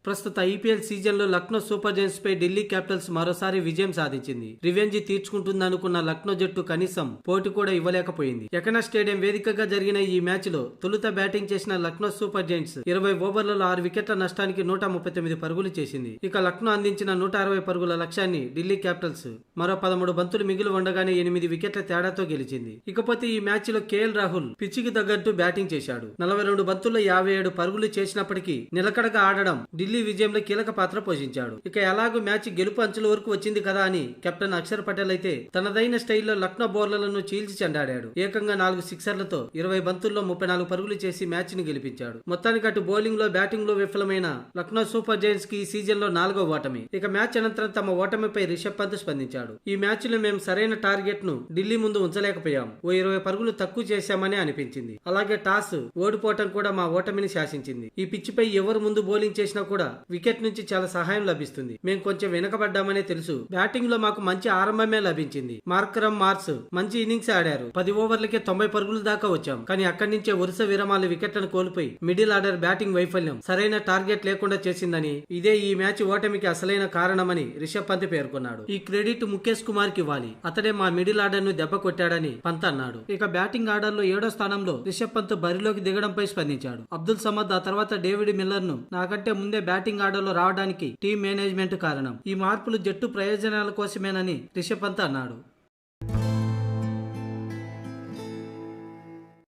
ప్రస్తుత IPL season లో Lucknow super Giants పై Delhi Capitals మరోసారి విజయం సాధించింది. రివెంజ్ తీర్చుకుంటుందనుకున్న లక్నో జట్టు కనీసం పోటీ కూడా ఇవ్వలేకపోయింది. ఎకనా స్టేడియం వేదికగా జరిగిన ఈ మ్యాచ్ లో తొలుత బ్యాటింగ్ చేసిన లక్నో సూపర్ జైంట్స్ 20 ఓవర్లలో 6 వికెట్ల నష్టానికి 139 పరుగులు చేసింది. ఇక లక్నో అందించిన 160 పరుగుల లక్ష్యాన్ని ఢిల్లీ క్యాపిటల్స్ మరో 13 బంతులు మిగిలి ఉండగానే 8 వికెట్ల తేడాతో గెలిచింది. ఇకపోతే ఈ మ్యాచ్ లో కేఎల్ రాహుల్ పిచ్చికి తగ్గట్టు బ్యాటింగ్ చేశాడు. 42 బంతుల్లో 57 పరుగులు చేసినప్పటికీ నిలకడగా ఆడడం ఢిల్లీ విజయంలో కీలక పాత్ర పోషించాడు. ఇక ఎలాగూ మ్యాచ్ గెలుపు అంచుల వరకు వచ్చింది కదా అని కెప్టెన్ అక్షర్ పటేల్ అయితే తనదైన స్టైల్లో లక్నో బౌలర్లను చీల్చి చెండాడాడు. ఏకంగా 4 సిక్సర్లతో 20 బంతుల్లో 34 పరుగులు చేసి మ్యాచ్ ని గెలిపించాడు. మొత్తానికి అటు బౌలింగ్ లో బ్యాటింగ్ లో విఫలమైన లక్నో సూపర్ జైంట్స్ కి ఈ సీజన్ లో 4వ ఓటమి. ఇక మ్యాచ్ అనంతరం తమ ఓటమిపై రిషబ్ పంత్ స్పందించాడు. ఈ మ్యాచ్ లో మేము సరైన టార్గెట్ ను ఢిల్లీ ముందు ఉంచలేకపోయాం. ఓ 20 పరుగులు తక్కువ చేశామని అనిపించింది. అలాగే టాస్ ఓడిపోవటం కూడా మా ఓటమిని శాసించింది. ఈ పిచ్ పై ఎవరు ముందు బౌలింగ్ చేసినా కూడా వికెట్ నుంచి చాలా సహాయం లభిస్తుంది. మేము కొంచెం వెనకబడ్డామనే తెలుసు. బ్యాటింగ్ లో మాకు మంచి ఆరంభమే లభించింది. మార్కరమ్ మార్స్ మంచి ఇన్నింగ్స్ ఆడారు. 10 ఓవర్లకే 90 పరుగుల దాకా వచ్చాం. కానీ అక్కడి నుంచే వరుస విరామాలు వికెట్లను కోల్పోయి మిడిల్ ఆర్డర్ బ్యాటింగ్ వైఫల్యం సరైన టార్గెట్ లేకుండా చేసిందని, ఇదే ఈ మ్యాచ్ ఓటమికి అసలైన కారణమని రిషబ్ పంత్ పేర్కొన్నాడు. ఈ క్రెడిట్ ముఖేష్ కుమార్ కి ఇవ్వాలి. అతడే మా మిడిల్ ఆర్డర్ ను దెబ్బ కొట్టాడని పంత్ అన్నాడు. ఇక బ్యాటింగ్ ఆర్డర్ లో 7వ స్థానంలో రిషబ్ పంత్ బరిలోకి దిగడంపై స్పందించాడు. అబ్దుల్ సమద్ ఆ తర్వాత డేవిడ్ మిల్లర్ ను నాకంటే ముందే బ్యాటింగ్ ఆర్డర్ లో రావడానికి టీం మేనేజ్మెంట్ కారణం. ఈ మార్పులు జట్టు ప్రయోజనాల కోసమేనని రిషబ్ పంత్ అన్నాడు.